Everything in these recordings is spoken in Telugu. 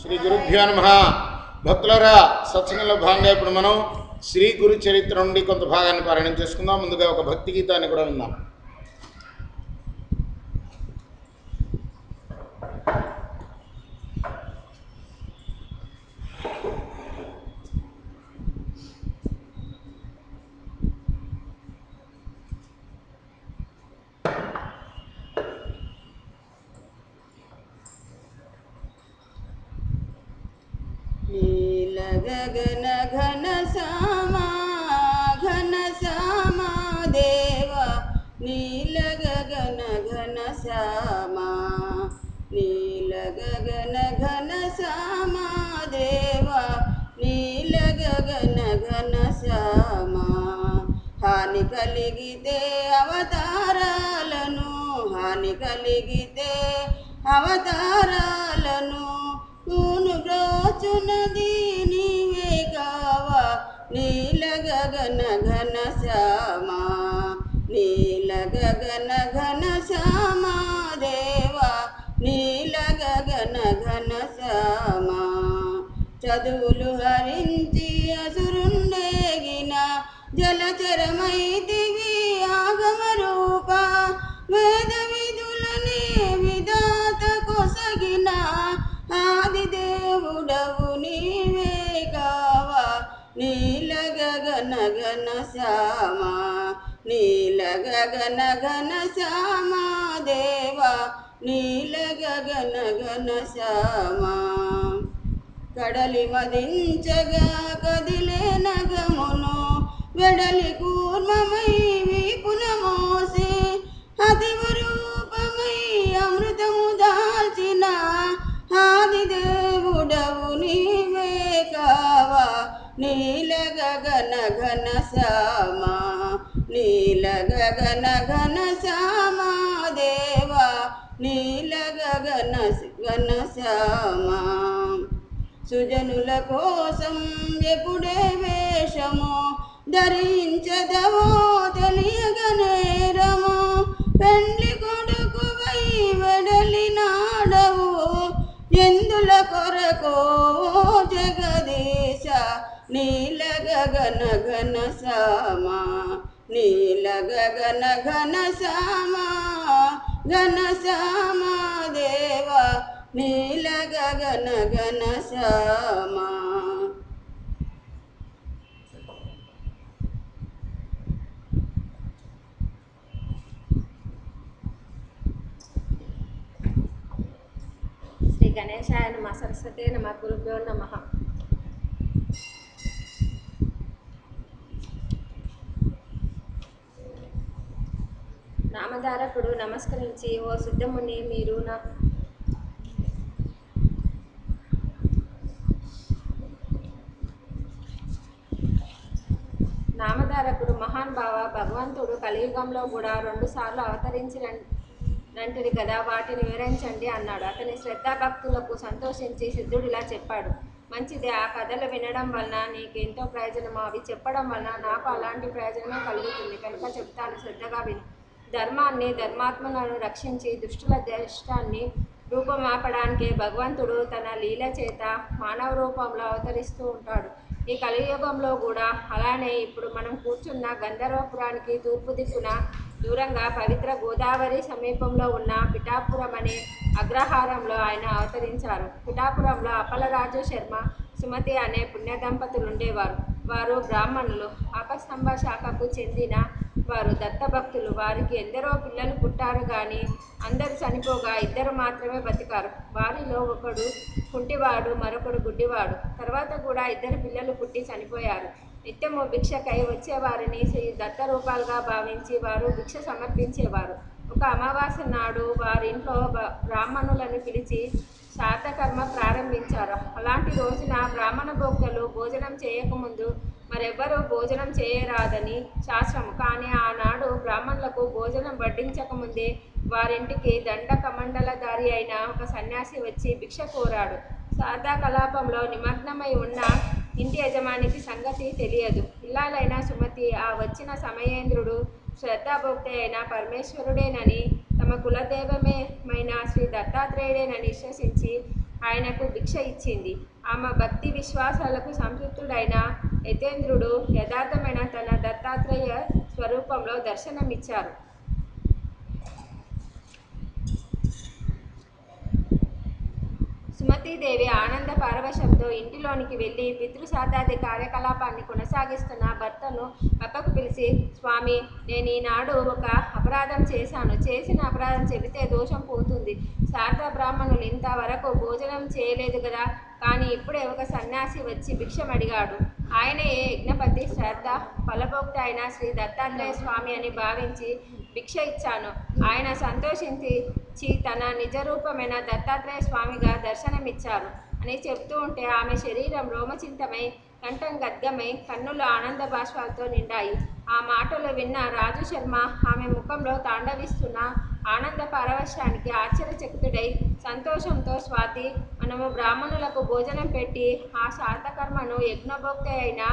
శ్రీ గురుభ్యో నమః. భక్తులారా, సత్సంగంలో భాగంగా ఇప్పుడు మనం శ్రీ గురు చరిత్ర నుండి కొంత భాగాన్ని పారాయణం చేసుకుందాం. ముందుగా ఒక భక్తి గీతాన్ని కూడా విందాం. गगन घन श्यामा देवा नील गगन घन श्यामा नील गगन घन श्यामा देवा नील गगन घन श्यामा हानि कलिगिते अवताराలను हानि कलिगिते अवताराలను కూను బ్రోచునది నీవే కావా నీల గగన ఘన శ్యామా నీల గగన ఘన శ్యామా దేవా నీల గగన ఘన శ్యామా చదువులు హరించి అసురుండేగిన జలచరమైతివి ఆగమ రూప వేద విధులనే విధాత కొసగిన ఆదిదేవుడవు నీవే కావా నీల గగన ఘన శ్యామా నీల గగన ఘన శ్యామా దేవా నీల గగన ఘన శ్యామా కడలి మదించగా కదిలే నగమును వెడలి కూర్మమై వీపున మోసి అతివు రూపమై అమృతము దాల్చిన ఆదిదేవుడవు నీవే కావా నీల గగన ఘన శ్యామా నీల గగన ఘన శ్యామా దేవా నీల గగన ఘన శ్యామా సుజనుల కోసం ఎప్పుడే వేషము ధరించదవో తెలియగనేరము పెండ్లి కొడుకువై వెడలినాడవు ఎందుల కొరకో జగదీశ నీల గగన ఘన శ్యామా నీల గగన ఘన శ్యామా ఘన శ్యామా దేవా నీల గగన ఘన శ్యామా. శ్రీ గణేశాయ నమః. సరస్వతే నమః. గురుభ్యో నమః. నామధారకుడు నమస్కరించి, ఓ సిద్ధముని, మీరు నామధారకుడు మహాన్ భావ, భగవంతుడు కలియుగంలో కూడా 2 సార్లు అవతరించినంటిది కదా, వాటిని వివరించండి అన్నాడు. అతని శ్రద్ధాభక్తులకు సంతోషించి సిద్ధుడిలా చెప్పాడు. మంచిదే, ఆ కథలు వినడం వలన నీకెంతో ప్రయోజనము, అవి చెప్పడం వలన నాకు అలాంటి ప్రయోజనమే కలుగుతుంది కనుక చెప్తాను, శ్రద్ధగా విను. ధర్మాన్ని, ధర్మాత్మలను రక్షించి దుష్టుల దేశాన్ని రూపమాపడానికే భగవంతుడు తన లీల చేత మానవ రూపంలో అవతరిస్తూ ఉంటాడు. ఈ కలియుగంలో కూడా అలానే ఇప్పుడు మనం కూర్చున్న గంధర్వపురానికి తూర్పు దిక్కున దూరంగా పవిత్ర గోదావరి సమీపంలో ఉన్న పిఠాపురం అనే అగ్రహారంలో ఆయన అవతరించారు. పిఠాపురంలో అప్పలరాజు శర్మ, సుమతి అనే పుణ్య దంపతులు ఉండేవారు. వారు బ్రాహ్మణులు, ఆపస్తంభ శాఖకు చెందిన వారు, దత్తభక్తులు. వారికి ఎందరో పిల్లలు పుట్టారు కానీ అందరూ చనిపోగా 2 మాత్రమే బతికారు. వారిలో ఒకడు కుంటివాడు, మరొకడు గుడ్డివాడు. తర్వాత కూడా 2 పిల్లలు పుట్టి చనిపోయారు. నిత్యము భిక్షకై వచ్చేవారిని శ్రీ దత్త రూపాలుగా భావించి వారు భిక్ష సమర్పించేవారు. ఒక అమావాస్య నాడు వారింట్లో బ్రాహ్మణులను పిలిచి శ్రాద్ధకర్మ ప్రారంభించారు. అలాంటి రోజున బ్రాహ్మణ భోక్తలు భోజనం చేయకముందు మరెవ్వరూ భోజనం చేయరాదని శాస్త్రము. కానీ ఆనాడు బ్రాహ్మణులకు భోజనం వడ్డించకముందే వారింటికి దండ కమండలధారి అయిన ఒక సన్యాసి వచ్చి భిక్ష కోరాడు. శ్రాద్ధ కలాపంలో నిమగ్నమై ఉన్న ఇంటి యజమానికి సంగతి తెలియదు. ఇల్లాలైన సుమతి ఆ వచ్చిన సమయేంద్రుడు శ్రద్ధాభోక్తి అయిన పరమేశ్వరుడేనని, తమ కులదైవమైన శ్రీ దత్తాత్రేయుడేనని విశ్వసించి ఆయనకు భిక్ష ఇచ్చింది. ఆమె భక్తి విశ్వాసాలకు సంతృప్తుడైన యతేంద్రుడు యథార్థమైన తన దత్తాత్రేయ స్వరూపంలో దర్శనమిచ్చారు. సుమతీదేవి ఆనంద పారవశంతో ఇంటిలోనికి వెళ్ళి పితృశ్రాద్ధాది కార్యకలాపాన్ని కొనసాగిస్తున్న భర్తను పక్కకు పిలిచి, స్వామి, నేను ఈనాడు ఒక అపరాధం చేశాను. చేసిన అపరాధం చెబితే దోషం పోతుంది. శారదా బ్రాహ్మణులు ఇంతవరకు భోజనం చేయలేదు కదా, కానీ ఇప్పుడే ఒక సన్యాసి వచ్చి భిక్షం అడిగాడు. ఆయనే యజ్ఞపతి శ్రద్ధ ఫలభోక్త అయిన శ్రీ దత్తాత్రేయ స్వామి అని భావించి భిక్ష ఇచ్చాను. ఆయన సంతోషించి తన నిజరూపమైన దత్తాత్రేయ స్వామిగా దర్శనమిచ్చారు అని చెప్తూ ఉంటే ఆమె శరీరం రోమచింతమై కంఠం గద్గమై కన్నులు ఆనంద బాష్పాలతో నిండాయి. ఆ మాటలు విన్న రాజు శర్మ ఆమె ముఖంలో తాండవిస్తున్న ఆనంద పారవశ్యానికి ఆశ్చర్యచకితుడై సంతోషంతో, స్వాతి, మనము బ్రాహ్మణులకు భోజనం పెట్టి ఆ శాతకర్మను యజ్ఞభోక్త అయిన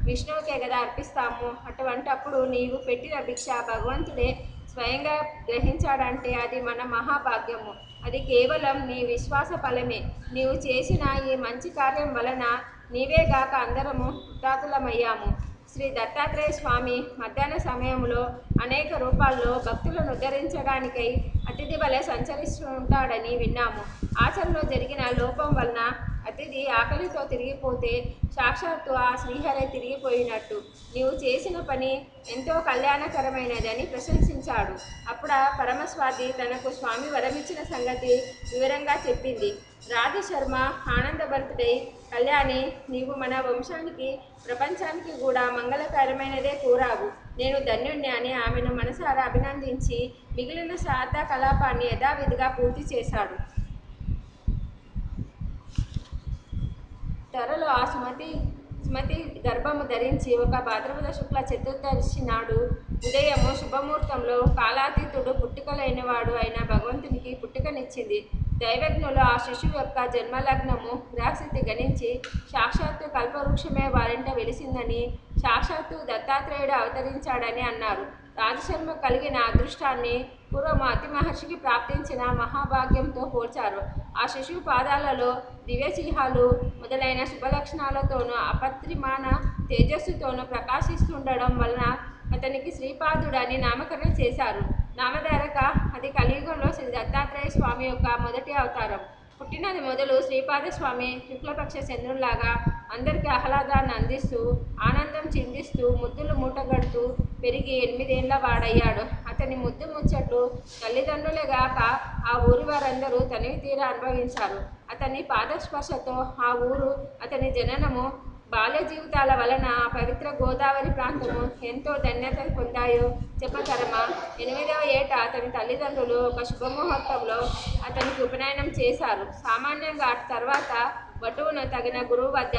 విష్ణువుకే కదా అర్పిస్తాము. అటువంటప్పుడు నీవు పెట్టిన భిక్ష భగవంతుడే స్వయంగా గ్రహించాడంటే అది మన మహాభాగ్యము. అది కేవలం నీ విశ్వాస ఫలమే. నీవు చేసిన ఈ మంచి కార్యం వలన నీవేగాక అందరము కృతార్థులమయ్యాము. శ్రీ దత్తాత్రేయ స్వామి మధ్యాహ్న సమయంలో అనేక రూపాల్లో భక్తులను ఉద్ధరించడానికై అతిథి వలె సంచరిస్తూ ఉంటాడని విన్నాము. ఆచరణలో జరిగిన లోపం వలన అతిథి ఆకలితో తిరిగిపోతే సాక్షాత్తు ఆ శ్రీహరే తిరిగిపోయినట్టు నీవు చేసిన పని ఎంతో కళ్యాణకరమైనదని ప్రశంసించాడు. అప్పుడు పరమస్వాది తనకు స్వామి వరమిచ్చిన సంగతి వివరంగా చెప్పింది. రాజశర్మ ఆనందభరితుడై, కళ్యాణి, నీవు మన వంశానికి ప్రపంచానికి కూడా మంగళకరమైనదే కోరావు. నేను ధన్యుణ్ణి అని ఆమెను మనసారా అభినందించి మిగిలిన శ్రాద్ధ కలాపాన్ని యథావిధిగా పూర్తి చేశాడు. త్వరలో ఆ సుమతి గర్భము ధరించి ఒక భాద్రపద శుక్ల చతుర్దశి నాడు ఉదయము శుభముహూర్తంలో కాలాతీతుడు పుట్టుకలైనవాడు అయిన భగవంతునికి పుట్టుకనిచ్చింది. దైవజ్ఞులు ఆ శిశువు యొక్క జన్మలగ్నము గ్రహస్థితి గణించి సాక్షాత్తు కల్పవృక్షమే వారింట వెలిసిందని, సాక్షాత్తు దత్తాత్రేయుడు అవతరించాడని అన్నారు. రాజశర్మ కలిగిన అదృష్టాన్ని పూర్వము అతి మహర్షికి ప్రాప్తించిన మహాభాగ్యంతో పోల్చారు. ఆ శిశువు పాదాలలో దివ్యచిహాలు మొదలైన శుభలక్షణాలతోనూ అపత్రిమాన తేజస్సుతోనూ ప్రకాశిస్తుండడం వలన అతనికి శ్రీపాదుడని నామకరణం చేశారు. నామధారక అది కలియుగంలో శ్రీ దత్తాత్రేయ స్వామి యొక్క మొదటి అవతారం. పుట్టినది మొదలు శ్రీపాద స్వామి శుక్లపక్ష చంద్రుల్లాగా అందరికీ ఆహ్లాదాన్ని అందిస్తూ ఆనందం చిందిస్తూ ముద్దులు మూటగడుతూ పెరిగి 8 ఏళ్ల వాడయ్యాడు. అతని ముద్దు ముచ్చట్లు తల్లిదండ్రులే గాక ఆ ఊరి వారందరూ తనివి తీరా అనుభవించారు. అతని పాదస్పర్శతో ఆ ఊరు, అతని జననము, బాల్య జీవితాల వలన ఆ పవిత్ర గోదావరి ప్రాంతము ఎంతో ధన్యత పొందాయో చెప్పతరమా. 8వ ఏట అతని తల్లిదండ్రులు ఒక శుభముహూర్తంలో అతనికి ఉపనయనం చేశారు. సామాన్యంగా అటు తర్వాత వటువును తగిన గురువు వద్ద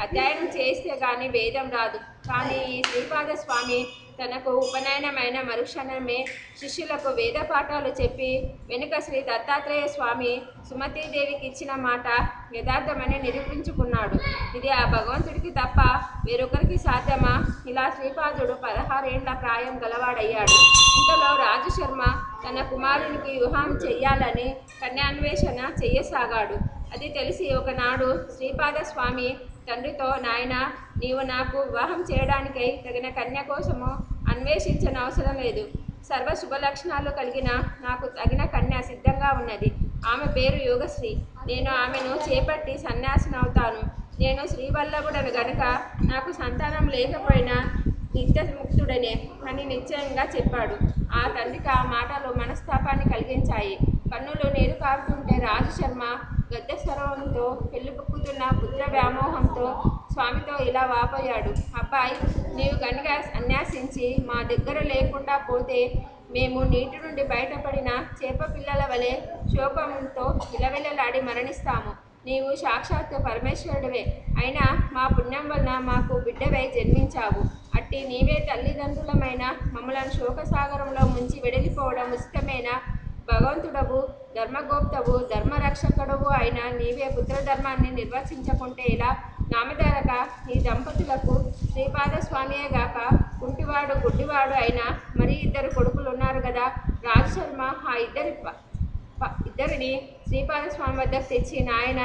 అధ్యయనం చేస్తే కానీ వేదం రాదు. కానీ ఈ శ్రీపాద స్వామి తనకు ఉపనయనమైన మరుక్షణమే శిష్యులకు వేద పాఠాలు చెప్పి వెనుక శ్రీ దత్తాత్రేయ స్వామి సుమతీదేవికి ఇచ్చిన మాట యథార్థమని నిరూపించుకున్నాడు. ఇది ఆ భగవంతుడికి తప్ప వేరొకరికి సాధ్యమా? ఇలా శ్రీపాదుడు 16 ఏళ్ల ప్రాయం గలవాడయ్యాడు. ఇంతలో రాజశర్మ తన కుమారునికి వివాహం చెయ్యాలని కన్యాన్వేషణ చెయ్యసాగాడు. అది తెలిసి ఒకనాడు శ్రీపాద స్వామి తండ్రితో, నాయన, నీవు నాకు వివాహం చేయడానికై తగిన కన్య కోసము అన్వేషించనవసరం లేదు. సర్వ శుభలక్షణాలు కలిగిన నాకు తగిన కన్య సిద్ధంగా ఉన్నది. ఆమె పేరు యోగశ్రీ. నేను ఆమెను చేపట్టి సన్యాసినవుతాను. నేను శ్రీవల్లభుడను గనుక నాకు సంతానం లేకపోయినా నిత్యముక్తుడనే అని నిశ్చయంగా చెప్పాడు. ఆ తండ్రికి ఆ మాటలు మనస్తాపాన్ని కలిగించాయి. కన్నులు నీరు కారుతుంటే రాజశర్మ గద్దెస్వరంతో పెళ్లిబుక్కుతున్న పుత్ర వ్యామోహంతో స్వామితో ఇలా వాపోయాడు. అబ్బాయి, నీవు గనుక సన్యాసించి మా దగ్గర లేకుండా పోతే మేము నీటి నుండి బయటపడిన చేప పిల్లల వలె శోకంతో విలవిలలాడి మరణిస్తాము. నీవు సాక్షాత్తు పరమేశ్వరుడివే అయినా మా పుణ్యం వలన మాకు బిడ్డవై జన్మించావు. అట్టి నీవే తల్లిదండ్రులమైన మమ్మలను శోకసాగరంలో ముంచి వెడలిపోవడం ఉచితమేనా? భగవంతుడవు, ధర్మగోప్తవు, ధర్మరక్షకుడవు అయిన నీవే పుత్రధర్మాన్ని నిర్వచించకుంటే ఇలా? నామధారక, ఈ దంపతులకు శ్రీపాద స్వామియే గాక కుంటివాడు గుడ్డివాడు అయిన మరి 2 కొడుకులు ఉన్నారు కదా. రాజశర్మ ఆ 2 ఇద్దరిని శ్రీపాద స్వామి వద్దకు తెచ్చి, నాయన,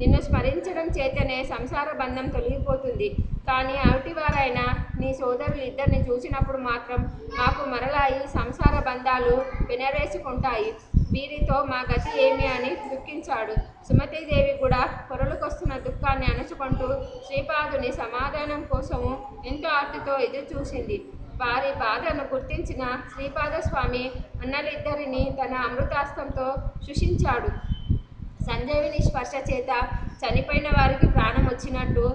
నిన్ను స్మరించడం చేతనే సంసార బంధం తొలగిపోతుంది. కానీ అవిటివారైన నీ సోదరులు ఇద్దరిని చూసినప్పుడు మాత్రం మాకు మరలా ఈ సంసార బంధాలు పెనరేసుకుంటాయి. వీరితో మా గతి ఏమి అని దుఃఖించాడు. సుమతీదేవి కూడా పొరలుకొస్తున్న దుఃఖాన్ని అణుచుకుంటూ శ్రీపాదుని సమాధానం కోసము ఎంతో ఆర్తితో ఎదురు చూసింది. వారి బాధను గుర్తించిన శ్రీపాద స్వామి అన్నలిద్దరిని తన అమృతాస్తంతో శుషించాడు. సంజీవిని స్పర్శ చేత చనిపోయిన వారికి ప్రాణం వచ్చినట్టు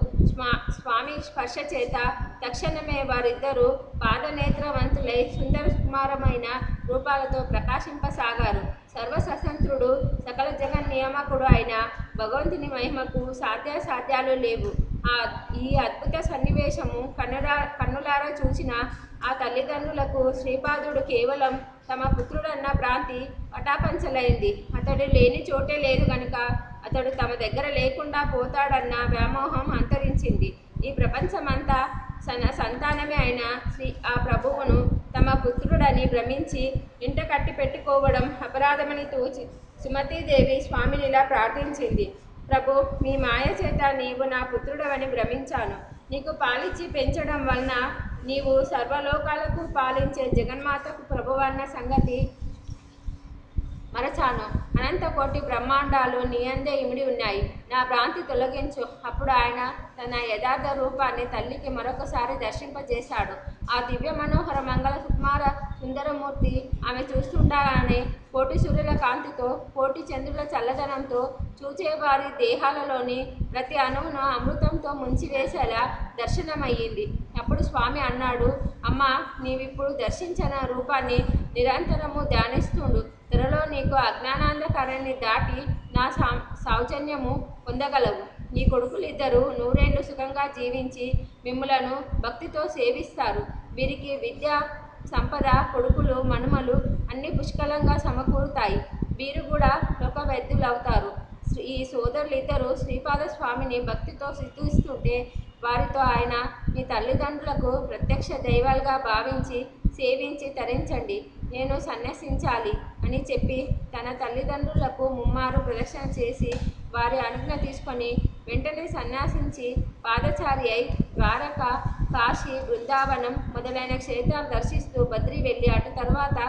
స్వామి స్పర్శ చేత తక్షణమే వారిద్దరూ పాదనేత్రవంతులై సుందర కుమారమైన రూపాలతో ప్రకాశింపసాగారు. సర్వస్వతంత్రుడు, సకల జగన్ నియామకుడు అయిన భగవంతుని మహిమకు సాధ్యాసాధ్యాలు లేవు. ఈ అద్భుత సన్నివేశము కన్నులారా చూసిన ఆ తల్లిదండ్రులకు శ్రీపాదుడు కేవలం తమ పుత్రుడన్న భ్రాంతి పటాపంచలైంది. అతడు లేని చోటే లేదు గనుక అతడు తమ దగ్గర లేకుండా పోతాడన్న వ్యామోహం అంతరించింది. ఈ ప్రపంచమంతా సంతానమే అయిన ఆ ప్రభువును తమ పుత్రుడని భ్రమించి ఇంట కట్టి పెట్టుకోవడం అపరాధమని తోచి సుమతీదేవి స్వామినిలా ప్రార్థించింది. ప్రభు, మీ మాయ చేత నీవు నా పుత్రుడవని భ్రమించాను. నీకు పాలిచ్చి పెంచడం వలన నీవు సర్వలోకాలకు పాలించే జగన్మాతకు ప్రభువన్న సంగతి మరచాను. అనంత కోటి బ్రహ్మాండాలు నీ అందే ఇమిడి ఉన్నాయి. నా భ్రాంతి తొలగించు. అప్పుడు ఆయన తన యథార్థ రూపాన్ని తల్లికి మరొకసారి దర్శింపజేశాడు. ఆ దివ్య మనోహర మంగళ సుకుమార సుందరమూర్తి ఆమె చూస్తుండగానే కోటి సూర్యుల కాంతితో, కోటి చంద్రుల చల్లదనంతో, చూచేవారి దేహాలలోని ప్రతి అణువును అమృతంతో ముంచివేసేలా దర్శనమయ్యింది. అప్పుడు స్వామి అన్నాడు, అమ్మా, నీవిప్పుడు దర్శించిన రూపాన్ని నిరంతరము ధ్యానిస్తుండు. త్వరలో నీకు అజ్ఞానాంధకారాన్ని దాటి నా సౌజన్యము పొందగలవు. నీ కొడుకులిద్దరూ నూరేళ్లు సుఖంగా జీవించి మిమ్ములను భక్తితో సేవిస్తారు. వీరికి విద్య, సంపద, కొడుకులు, మనుమలు అన్ని పుష్కలంగా సమకూరుతాయి. వీరు కూడా లోకవైద్యులవుతారు. ఈ సోదరులిద్దరూ శ్రీపాద స్వామిని భక్తితో స్తుతిస్తుంటే వారితో ఆయన మీ తల్లిదండ్రులకు ప్రత్యక్ష దైవాలుగా భావించి సేవించి తరించండి, నేను సన్యసించాలి అని చెప్పి తన తల్లిదండ్రులకు ముమ్మారు ప్రదక్షిణ చేసి వారి అనుజ్ఞ తీసుకొని వెంటనే సన్యాసించి పాదచారి అయి ద్వారక, కాశీ, బృందావనం మొదలైన క్షేత్రాలు దర్శిస్తూ బద్రి వెళ్ళి అటు తర్వాత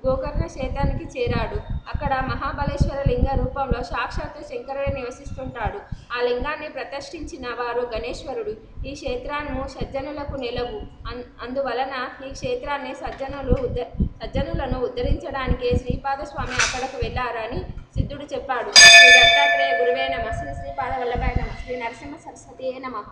గోకర్ణ క్షేత్రానికి చేరాడు. అక్కడ మహాబలేశ్వర లింగ రూపంలో సాక్షాత్తు శంకరుడే నివసిస్తుంటాడు. ఆ లింగాన్ని ప్రతిష్ఠించిన వారు గణేశ్వరుడు. ఈ క్షేత్రాన్ని సజ్జనులకు నిలవు. అందువలన ఈ క్షేత్రాన్ని సజ్జనులను ఉద్ధరించడానికే శ్రీపాద స్వామి అక్కడకు వెళ్ళారని సిద్ధుడు చెప్పాడు. శ్రీ దత్తాత్రేయ గురువే నమః. శ్రీ శ్రీపాద వల్లభాయ నమః. శ్రీ నరసింహ సరస్వతియే నమః.